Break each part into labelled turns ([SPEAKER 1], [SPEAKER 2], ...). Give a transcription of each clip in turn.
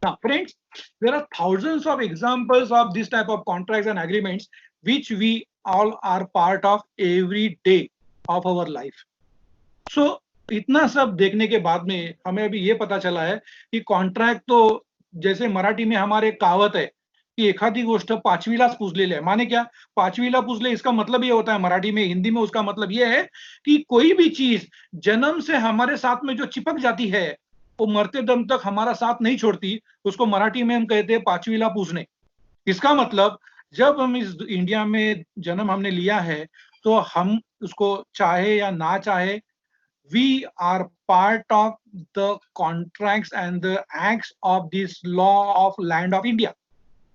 [SPEAKER 1] Now, friends, there are thousands of examples of this type of contracts and agreements which we all are part of every day of our life. So, इतना सब देखने के बाद में हमें अभी ये पता चला है कि कॉन्ट्रैक्ट तो जैसे मराठी में हमारे कहावत है कि एखादी गोष्ट पाचवीलाच पुजलेली माने क्या पाचवीला पुजले इसका मतलब ये होता है मराठी में हिंदी में उसका मतलब ये है कि कोई भी चीज जन्म से हमारे साथ में जो चिपक जाती है वो मरते दम तक हमारा साथ नहीं छोड़ती उसको मराठी में हम कहते हैं पाचवीला पूजने। इसका मतलब जब हम इस इंडिया में जन्म हमने लिया है तो हम उसको चाहे या ना चाहे we are part of the contracts and the acts of this law of land of India.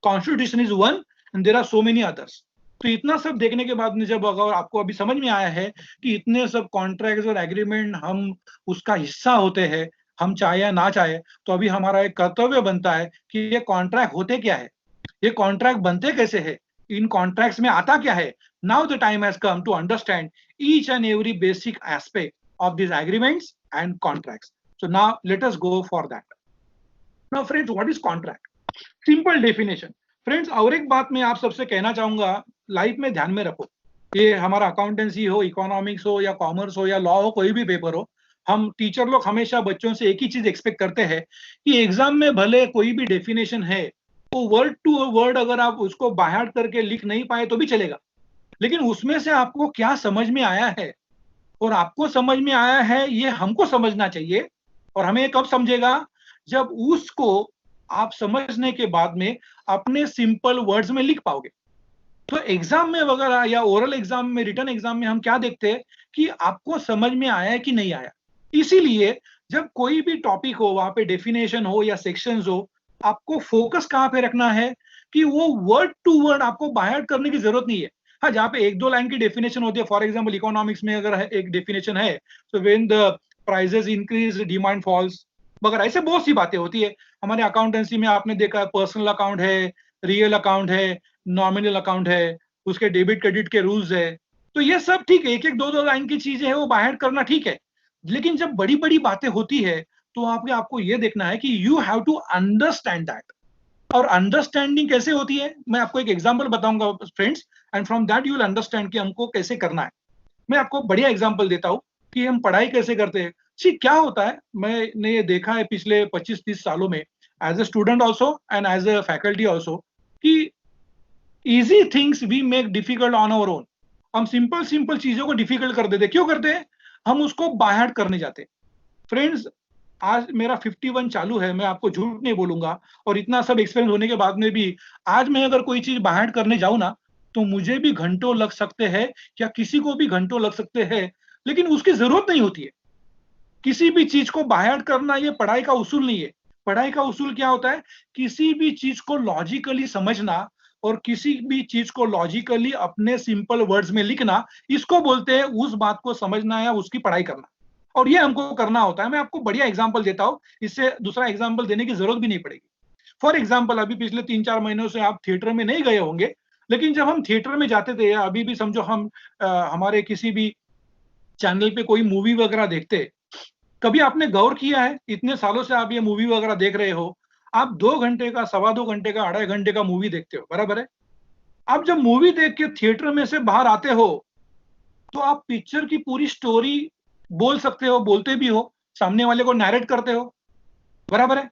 [SPEAKER 1] Constitution is one and there are so many others. तो इतना सब देखने के बाद में जब अगर आपको अभी समझ में आया है कि इतने सब कॉन्ट्रैक्ट्स और एग्रीमेंट हम उसका हिस्सा होते हैं, हम चाहे या ना चाहे, तो अभी हमारा एक कर्तव्य बनता है कि ये कॉन्ट्रैक्ट होते क्या है, ये कॉन्ट्रैक्ट बनते कैसे है, इन कॉन्ट्रैक्ट्स में आता क्या है। Now the time has come to understand each and every basic aspect of these agreements and contracts. So now let us go for that. Now friends, what is contract? Simple definition. Friends, और एक बात मैं आप सबसे कहना चाहूंगा, life में ध्यान में रखो, ये हमारा अकाउंटेंसी हो, इकोनॉमिक्स हो या कॉमर्स हो या लॉ हो, कोई भी पेपर हो, हम टीचर लोग हमेशा बच्चों से एक ही चीज एक्सपेक्ट करते हैं कि एग्जाम में भले कोई भी डेफिनेशन है तो वर्ड टू वर्ड अगर आप उसको बाहर करके लिख नहीं पाए तो भी चलेगा, लेकिन उसमें से आपको क्या समझ में आया है और आपको समझ में आया है ये हमको समझना चाहिए। और हमें कब समझेगा, जब उसको आप समझने के बाद में अपने सिंपल वर्ड्स में लिख पाओगे। तो एग्जाम में वगैरह या ओरल एग्जाम में, रिटन एग्जाम में हम क्या देखते हैं कि आपको समझ में आया है कि नहीं आया। इसीलिए जब कोई भी टॉपिक हो, वहां पे डेफिनेशन हो या सेक्शंस हो, आपको फोकस कहां पे रखना है कि वो वर्ड टू वर्ड आपको बाहर करने की जरूरत नहीं है। हाँ, जहाँ पे एक दो लाइन की डेफिनेशन होती है, फॉर एग्जाम्पल इकोनॉमिक्स में अगर एक डेफिनेशन है तो when the prices increase demand falls वगैरह, ऐसे बहुत सी बातें होती है। हमारे अकाउंटेंसी में आपने देखा पर्सनल अकाउंट है, रियल अकाउंट है, नॉमिनल अकाउंट है, उसके डेबिट क्रेडिट के रूल्स है। तो ये सब ठीक है, एक एक दो दो लाइन की चीजें है वो बाहर करना ठीक है, लेकिन जब बड़ी बड़ी बातें होती है तो आपको ये देखना है कि you have to understand that. और अंडरस्टैंडिंग कैसे होती है, मैं आपको एक एग्जांपल बताऊंगा friends, and from that you will understand कि हमको कैसे करना है। मैं आपको बढ़िया एग्जांपल देता हूं कि हम पढ़ाई कैसे करते हैं। सी क्या होता है, मैंने ये देखा है पिछले 25-30 सालों में as a student also and as a faculty also कि easy things we make difficult on our own. हम सिंपल सिंपल चीजों को डिफिकल्ट कर देते। क्यों करते हैं, हम उसको बाहर करने जाते। फ्रेंड्स, आज मेरा 51 चालू है, मैं आपको झूठ नहीं बोलूंगा, और इतना सब एक्सपीरियंस होने के बाद में भी आज मैं अगर कोई चीज बाहर करने जाऊं ना तो मुझे भी घंटों लग सकते हैं या किसी को भी घंटों लग सकते हैं, लेकिन उसकी जरूरत नहीं होती है। किसी भी चीज को बाहर करना ये पढ़ाई का उसूल नहीं है। पढ़ाई का उसूल क्या होता है, किसी भी चीज को लॉजिकली समझना और किसी भी चीज को लॉजिकली अपने सिंपल वर्ड्स में लिखना, इसको बोलते हैं उस बात को समझना या उसकी पढ़ाई करना। और ये हमको करना होता है। मैं आपको बढ़िया एग्जांपल देता हूं, इससे दूसरा एग्जांपल देने की जरूरत भी नहीं पड़ेगी। फॉर एग्जांपल, अभी पिछले 3-4 महीनों से आप थिएटर में नहीं गए होंगे, लेकिन जब हम थिएटर में जाते थे, या अभी भी समझो हम हमारे किसी भी चैनल पे कोई मूवी वगैरह देखते, कभी आपने गौर किया है, इतने सालों से आप ये मूवी वगैरह देख रहे हो, आप 2 घंटे का, सवा 2 घंटे का, 2.5 घंटे का मूवी देखते हो, बराबर है। आप जब मूवी देख के थिएटर में से बाहर आते हो तो आप पिक्चर की पूरी स्टोरी बोल सकते हो, बोलते भी हो, सामने वाले को नैरेट करते हो, बराबर है।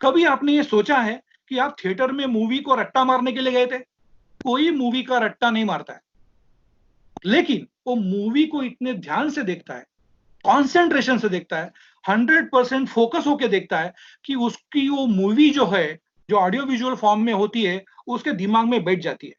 [SPEAKER 1] कभी आपने ये सोचा है कि आप थिएटर में मूवी को रट्टा मारने के लिए गए थे? कोई मूवी का रट्टा नहीं मारता है, लेकिन वो मूवी को इतने ध्यान से देखता है, कॉन्सेंट्रेशन से देखता है, 100% फोकस होकर देखता है कि उसकी वो मूवी जो है, जो ऑडियो विजुअल फॉर्म में होती है, उसके दिमाग में बैठ जाती है।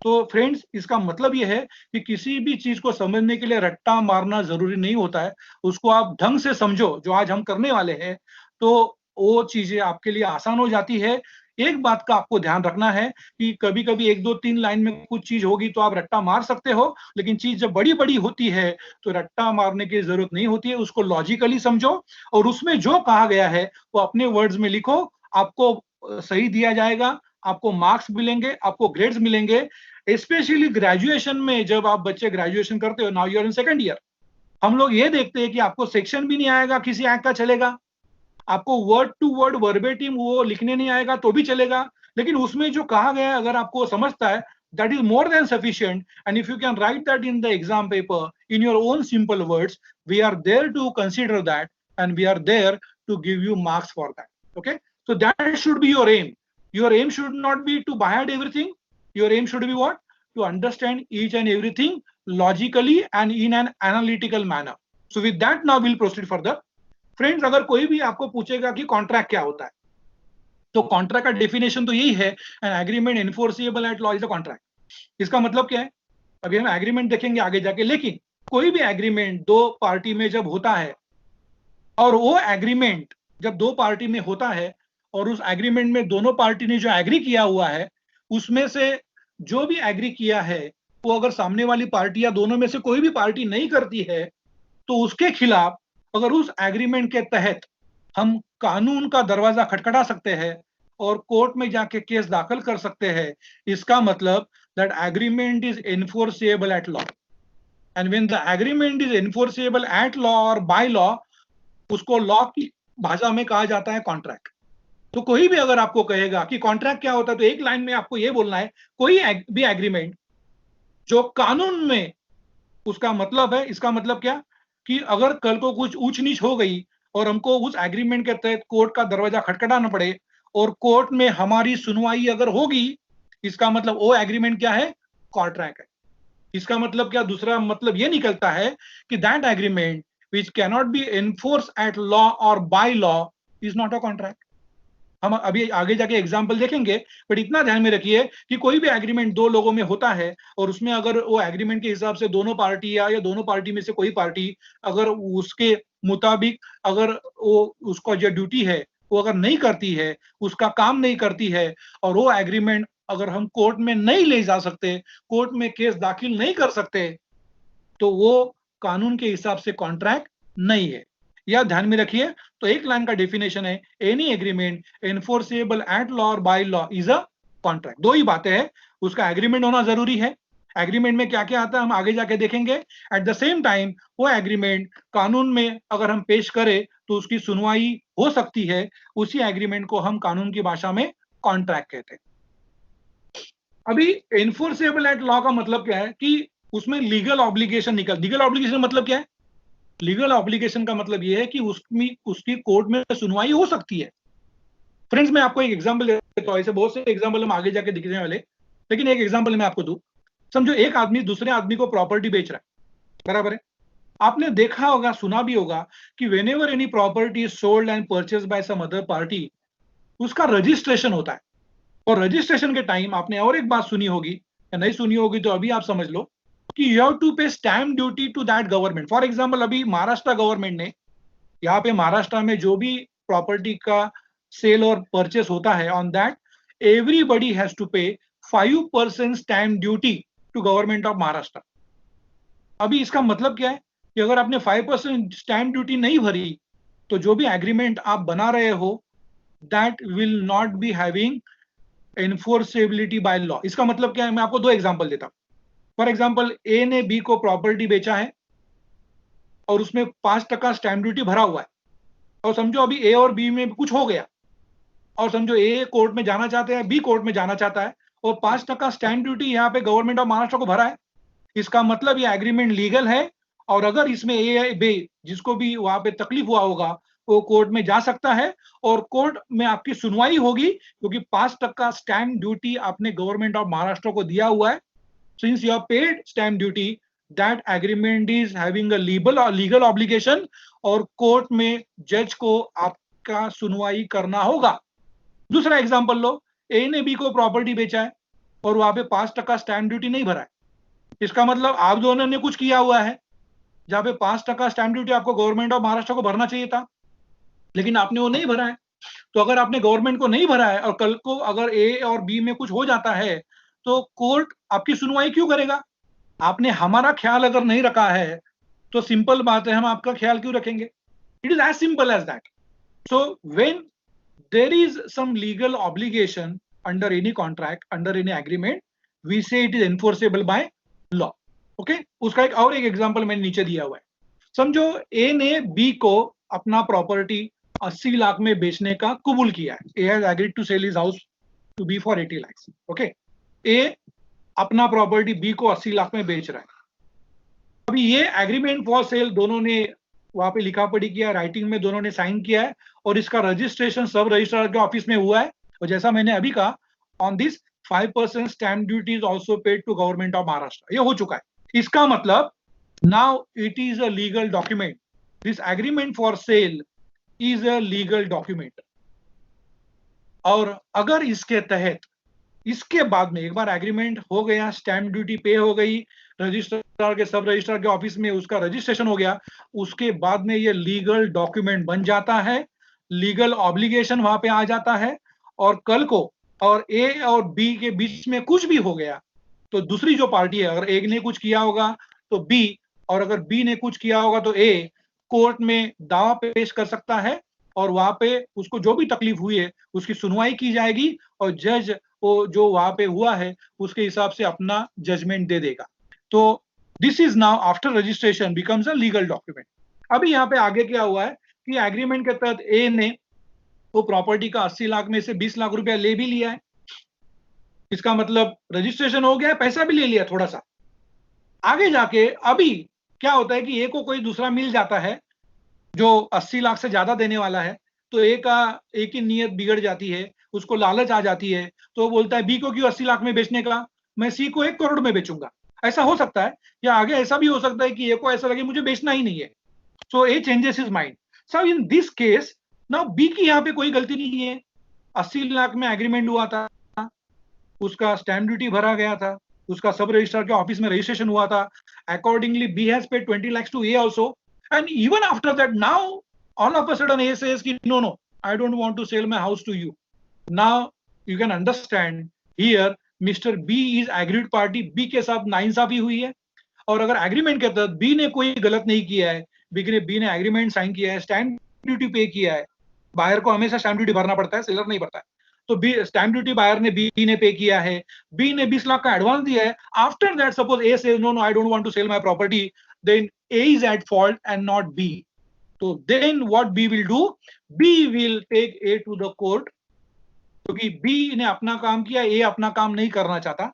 [SPEAKER 1] तो फ्रेंड्स, इसका मतलब यह है कि किसी भी चीज को समझने के लिए रट्टा मारना जरूरी नहीं होता है। उसको आप ढंग से समझो, जो आज हम करने वाले हैं, तो वो चीजें आपके लिए आसान हो जाती है। एक बात का आपको ध्यान रखना है कि कभी कभी 1-2-3 लाइन में कुछ चीज होगी तो आप रट्टा मार सकते हो, लेकिन चीज जब बड़ी बड़ी होती है तो रट्टा मारने की जरूरत नहीं होती है। उसको लॉजिकली समझो और उसमें जो कहा गया है वो अपने वर्ड्स में लिखो। आपको सही दिया जाएगा, आपको मार्क्स मिलेंगे, आपको ग्रेड्स मिलेंगे। स्पेशली ग्रेजुएशन में, जब आप बच्चे ग्रेजुएशन करते हो, now you are in second year, हम लोग ये देखते हैं कि आपको सेक्शन भी नहीं आएगा, किसी ऐप का चलेगा, आपको वर्ड टू वर्ड वर्बेटिम वो लिखने नहीं आएगा तो भी चलेगा, लेकिन उसमें जो कहा गया है अगर आपको समझता है, that is more than sufficient. And if you can write that in the exam paper in your own simple words, we are there to consider that, and we are there to give you marks for that. Okay, so that should be your aim. Your aim should not be to by heart everything. Your aim should be what? To understand each and everything logically and in an analytical manner. So with that, now we'll proceed further. Friends, अगर कोई भी आपको पूछेगा कि contract क्या होता है, तो कॉन्ट्रैक्ट का डेफिनेशन तो यही है, an agreement enforceable at law is a contract. इसका मतलब क्या है, अभी हम एग्रीमेंट देखेंगे आगे जाके, लेकिन कोई भी एग्रीमेंट दो पार्टी में जब होता है, और वो एग्रीमेंट जब दो पार्टी में होता है, और उस एग्रीमेंट में दोनों पार्टी ने जो एग्री किया हुआ है, उसमें से जो भी एग्री किया है वो अगर सामने वाली पार्टी या दोनों में से कोई भी पार्टी नहीं करती है, तो उसके खिलाफ अगर उस एग्रीमेंट के तहत हम कानून का दरवाजा खटखटा सकते हैं और कोर्ट में जाके केस दाखिल कर सकते हैं। इसका मतलब that agreement is enforceable at law, and when the agreement is enforceable at law और बाय लॉ, उसको लॉ की भाषा में कहा जाता है कॉन्ट्रैक्ट। तो कोई भी अगर आपको कहेगा कि कॉन्ट्रैक्ट क्या होता है, तो एक लाइन में आपको यह बोलना है, कोई भी एग्रीमेंट जो कानून में, उसका मतलब है, इसका मतलब क्या कि अगर कल को कुछ ऊंच नीच हो गई और हमको उस एग्रीमेंट के तहत कोर्ट का दरवाजा खटखटाना पड़े और कोर्ट में हमारी सुनवाई अगर होगी, इसका मतलब वो एग्रीमेंट क्या है, कॉन्ट्रैक्ट है। इसका मतलब क्या, दूसरा मतलब ये निकलता है कि that agreement which cannot be enforce at law और by law is not a contract. हम अभी आगे जाके एग्जाम्पल देखेंगे, बट इतना ध्यान में रखिए कि कोई भी एग्रीमेंट दो लोगों में होता है और उसमें अगर वो एग्रीमेंट के हिसाब से दोनों पार्टी या दोनों पार्टी में से कोई पार्टी अगर उसके मुताबिक अगर वो उसका जो ड्यूटी है वो अगर नहीं करती है, उसका काम नहीं करती है, और वो एग्रीमेंट अगर हम कोर्ट में नहीं ले जा सकते, कोर्ट में केस दाखिल नहीं कर सकते, तो वो कानून के हिसाब से कॉन्ट्रैक्ट नहीं है। यह ध्यान में रखिए। तो एक लाइन का डेफिनेशन है, any agreement enforceable at law और by law is a contract. दो ही बातें हैं, उसका एग्रीमेंट होना जरूरी है, एग्रीमेंट में क्या क्या आता है हम आगे जाके देखेंगे। एट द सेम टाइम वो एग्रीमेंट कानून में अगर हम पेश करें तो उसकी सुनवाई हो सकती है, उसी एग्रीमेंट को हम कानून की भाषा में कॉन्ट्रैक्ट कहते हैं। अभी एनफोर्सेबल एट लॉ का मतलब क्या है कि उसमें लीगल ऑब्लिगेशन लीगल ऑब्लिगेशन मतलब क्या है, लीगल ऑब्लिगेशन का मतलब यह है कि उसकी कोर्ट में सुनवाई हो सकती है। फ्रेंड्स, मैं आपको एक एग्जांपल देता हूं, ऐसे बहुत से एग्जांपल हम आगे जाके दिखने वाले, लेकिन एक एग्जांपल मैं आपको दूं। समझो एक आदमी दूसरे आदमी को प्रॉपर्टी बेच रहा है, बराबर है। आपने देखा होगा, सुना भी होगा कि whenever any property is sold and purchase by some other party, उसका रजिस्ट्रेशन होता है। और रजिस्ट्रेशन के टाइम आपने और एक बात सुनी होगी, या नहीं सुनी होगी तो अभी आप समझ लो, कि you have to pay stamp duty to that government. For example, अभी महाराष्ट्र गवर्नमेंट ने, यहाँ पे महाराष्ट्र में जो भी प्रॉपर्टी का सेल और परचेस होता है, on that everybody has to pay 5% stamp duty to government of Maharashtra. अभी इसका मतलब क्या है कि अगर आपने 5% स्टैम्प ड्यूटी नहीं भरी, तो जो भी एग्रीमेंट आप बना रहे हो, that will not be having enforceability by law. इसका मतलब क्या है, मैं आपको दो एग्जांपल देता हूं। फॉर एग्जांपल, ए ने बी को प्रॉपर्टी बेचा है और उसमें 5% स्टैम्प ड्यूटी भरा हुआ है, और समझो अभी ए और बी में कुछ हो गया, और समझो ए कोर्ट में जाना चाहते हैं, बी कोर्ट में जाना चाहता है, और 5% स्टैम्प ड्यूटी यहाँ पे गवर्नमेंट ऑफ महाराष्ट्र को भरा है। इसका मतलब ये एग्रीमेंट लीगल है, और अगर इसमें ए बी जिसको भी वहां पे तकलीफ हुआ होगा, वो कोर्ट में जा सकता है और कोर्ट में आपकी सुनवाई होगी, क्योंकि 5% स्टैम्प ड्यूटी आपने गवर्नमेंट ऑफ महाराष्ट्र को दिया हुआ है। Since you have paid stamp duty, that agreement is having a legal obligation, और कोर्ट में जज को आपका सुनवाई करना होगा। दूसरा एग्जांपल लो, ए ने बी को प्रॉपर्टी बेचा है और वहां पे 5% स्टैम्प ड्यूटी नहीं भरा है। इसका मतलब आप दोनों ने कुछ किया हुआ है, जहां पे 5% स्टैम्प ड्यूटी आपको गवर्नमेंट ऑफ महाराष्ट्र को भरना चाहिए था, लेकिन आपने वो नहीं भरा है। तो अगर आपने गवर्नमेंट को नहीं भरा है और कल को अगर ए और बी में कुछ हो जाता है, तो कोर्ट आपकी सुनवाई क्यों करेगा? आपने हमारा ख्याल अगर नहीं रखा है, तो सिंपल बात है, हम आपका ख्याल क्यों रखेंगे? It is as simple as that. So when there is some legal obligation under any contract, under any agreement, we say it is enforceable by law. Okay, उसका एक एग्जांपल मैंने नीचे दिया हुआ है। समझो ए ने बी को अपना प्रॉपर्टी 80 लाख में बेचने का कबूल किया है। A has agreed to sell his house to B for 80 lakh. Okay, A अपना प्रॉपर्टी बी को 80 लाख में बेच रहा है। अभी ये एग्रीमेंट फॉर सेल दोनों ने वहां पे लिखा पढ़ी किया, राइटिंग में दोनों ने साइन किया है, और इसका रजिस्ट्रेशन सब रजिस्ट्रार के ऑफिस में हुआ है। और जैसा मैंने अभी कहा, on this 5% stamp duty is also paid to government of Maharashtra. ये हो चुका है। इसका मतलब now it is a legal document. This agreement for sale is a legal document. और अगर इसके तहत इसके बाद में एक बार एग्रीमेंट हो गया, स्टैंप ड्यूटी पे हो गई, रजिस्ट्रार के सब रजिस्ट्रार के ऑफिस में उसका रजिस्ट्रेशन हो गया, उसके बाद में ये लीगल डॉक्यूमेंट बन जाता है, लीगल ऑब्लिगेशन वहां पे आ जाता है। और कल को और ए और बी के बीच में कुछ भी हो गया तो दूसरी जो पार्टी है, अगर ए ने कुछ किया होगा तो बी, और अगर बी ने कुछ किया होगा तो ए कोर्ट में दावा पेश कर सकता है, और वहां पे उसको जो भी तकलीफ हुई है उसकी सुनवाई की जाएगी, और जज वो जो वहां पे हुआ है उसके हिसाब से अपना जजमेंट दे देगा। तो this is now after registration becomes a legal document. अभी यहाँ पे आगे क्या हुआ है कि एग्रीमेंट के तहत ए ने वो प्रॉपर्टी का 80 लाख में से 20 लाख रुपया ले भी लिया है। इसका मतलब रजिस्ट्रेशन हो गया है, पैसा भी ले लिया थोड़ा सा। आगे जाके अभी क्या होता है कि ए को कोई दूसरा मिल जाता है जो 80 लाख से ज्यादा देने वाला है, तो ए की नीयत बिगड़ जाती है, उसको लालच आ जाती है, तो वो बोलता है बी को क्यों 80 लाख में बेचने का, मैं सी को 1 करोड़ में बेचूंगा। ऐसा हो सकता है, या आगे ऐसा भी हो सकता है कि ए को ऐसा लगे मुझे बेचना ही नहीं है, so A changes his mind. So in this case now B की यहाँ पे कोई गलती नहीं है। 80 लाख में एग्रीमेंट हुआ था, उसका स्टैंप ड्यूटी भरा गया था, उसका सब रजिस्ट्रार के ऑफिस में रजिस्ट्रेशन हुआ था। Accordingly B has paid 20 lakhs to A also, and even after that now all of a sudden A says ki, no I don't want to sell my house to you. Now you can understand here Mr. B is agreed party, B के साथ नाइंसाफी हुई है। और अगर agreement के तहत B ने कोई गलत नहीं किया है, बी ने एग्रीमेंट साइन किया है, स्टैंप ड्यूटी पे किया है, बायर को हमेशा स्टैंप ड्यूटी भरना पड़ता है, सेलर नहीं भरता है, तो बी स्टैंप ड्यूटी बायर ने बी ने पे किया है, बी ने 20 लाख का एडवांस दिया है। After that suppose A says no I don't want to sell my property, then A is at fault and not B. So then what B will do? B will take A to the court, क्योंकि B ने अपना काम किया, A अपना काम नहीं करना चाहता,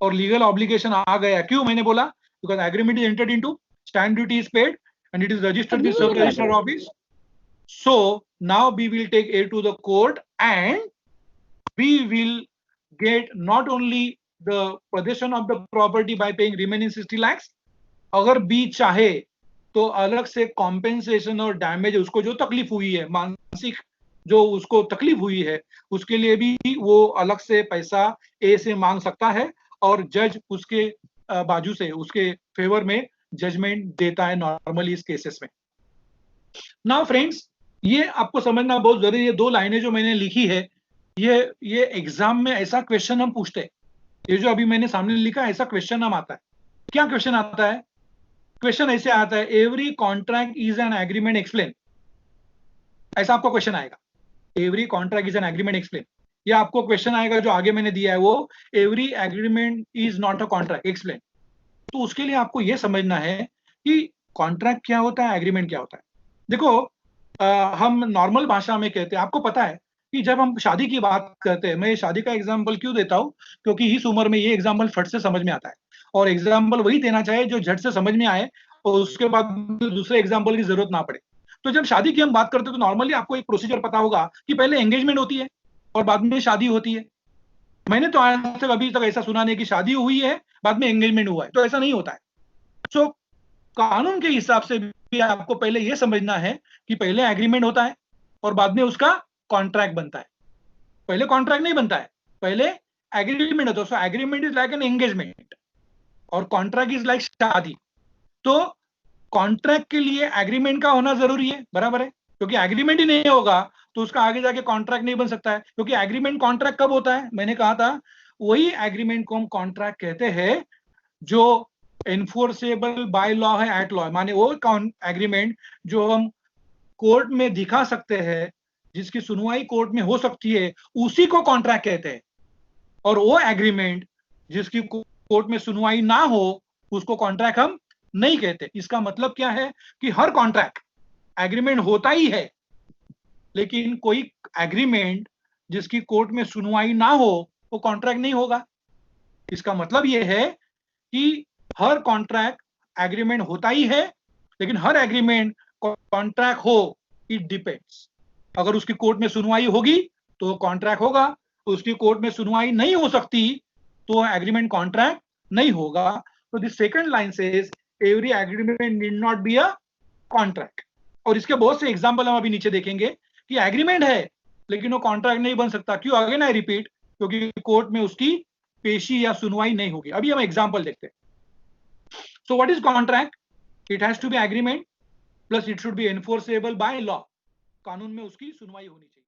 [SPEAKER 1] और लीगल ऑब्लिगेशन आ गया। क्यों मैंने बोला? Because agreement is entered into, stamp duty is paid, and it is registered in the sub registrar office. So now B will take A to the court, and B will get not only the possession of the property by paying remaining 60 lakhs, अगर B चाहे तो अलग से compensation और damage, उसको जो तकलीफ हुई है, मानसिक जो उसको तकलीफ हुई है, उसके लिए भी वो अलग से पैसा ए से मांग सकता है, और जज उसके बाजू से उसके फेवर में जजमेंट देता है नॉर्मली इस केसेस में। नाउ फ्रेंड्स, ये आपको समझना बहुत जरूरी है। 2 लाइनें जो मैंने लिखी है, ये एग्जाम में ऐसा क्वेश्चन हम पूछते हैं। ये जो अभी मैंने सामने लिखा, ऐसा क्वेश्चन हम आता है। क्या क्वेश्चन आता है? क्वेश्चन ऐसे आता है, every contract is an agreement explain. ऐसा आपको क्वेश्चन आएगा, every contract is an agreement explain. या आपको क्वेश्चन आएगा जो आगे मैंने दिया है, वो every agreement is not a contract explain. तो उसके लिए आपको यह समझना है कि कॉन्ट्रैक्ट क्या होता है, एग्रीमेंट क्या होता है। देखो, हम नॉर्मल भाषा में कहते हैं, आपको पता है कि जब हम शादी की बात करते हैं, मैं शादी का एग्जाम्पल क्यों देता हूं, क्योंकि इस उम्र में ये एग्जाम्पल फट से समझ में आता है, और एग्जाम्पल वही देना चाहिए जो झट से समझ में आए, और उसके बाद दूसरे एग्जाम्पल की जरूरत ना पड़े। तो जब शादी की हम बात करते हैं तो नॉर्मली आपको एक प्रोसीजर पता होगा कि पहले एंगेजमेंट होती है और बाद में शादी होती है। मैंने तो आज तक अभी तक ऐसा सुना नहीं कि शादी हुई है बाद में एंगेजमेंट हुआ है, तो ऐसा नहीं होता है। सो कानून के हिसाब से भी आपको पहले यह समझना है कि पहले एग्रीमेंट होता है और बाद में उसका कॉन्ट्रैक्ट बनता है। पहले कॉन्ट्रैक्ट नहीं बनता है, पहले एग्रीमेंट होता है। So agreement is like an engagement और कॉन्ट्रैक्ट इज लाइक शादी। तो कॉन्ट्रैक्ट के लिए एग्रीमेंट का होना जरूरी है, बराबर है, क्योंकि एग्रीमेंट ही नहीं होगा तो उसका आगे जाके कॉन्ट्रैक्ट नहीं बन सकता है। क्योंकि एग्रीमेंट कॉन्ट्रैक्ट कब होता है, मैंने कहा था वही एग्रीमेंट को हम कॉन्ट्रैक्ट कहते हैं जो एनफोर्सेबल बाय लॉ है, एट लॉ, माने वो एग्रीमेंट जो हम कोर्ट में दिखा सकते हैं, जिसकी सुनवाई कोर्ट में हो सकती है, उसी को कॉन्ट्रैक्ट कहते हैं। और वो एग्रीमेंट जिसकी कोर्ट में सुनवाई ना हो उसको कॉन्ट्रैक्ट हम नहीं कहते। इसका मतलब क्या है कि हर कॉन्ट्रैक्ट एग्रीमेंट होता ही है, लेकिन कोई एग्रीमेंट जिसकी कोर्ट में सुनवाई ना हो वो कॉन्ट्रैक्ट नहीं होगा। इसका मतलब ये है कि हर कॉन्ट्रैक्ट एग्रीमेंट होता ही है, लेकिन हर एग्रीमेंट कॉन्ट्रैक्ट हो इट डिपेंड्स। अगर उसकी कोर्ट में सुनवाई होगी तो कॉन्ट्रैक्ट होगा, उसकी कोर्ट में सुनवाई नहीं हो सकती तो एग्रीमेंट कॉन्ट्रैक्ट नहीं होगा। तो this second line says every agreement need not be a contract. और इसके बहुत से एग्जांपल हम अभी नीचे देखेंगे कि एग्रीमेंट है लेकिन वो कॉन्ट्रैक्ट नहीं बन सकता। क्यों? अगेन आई रिपीट, क्योंकि कोर्ट में उसकी पेशी या सुनवाई नहीं होगी। अभी हम एग्जांपल देखते हैं। So what is contract? It has to be agreement plus it should be enforceable by law. कानून में उसकी सुनवाई होनी चाहिए।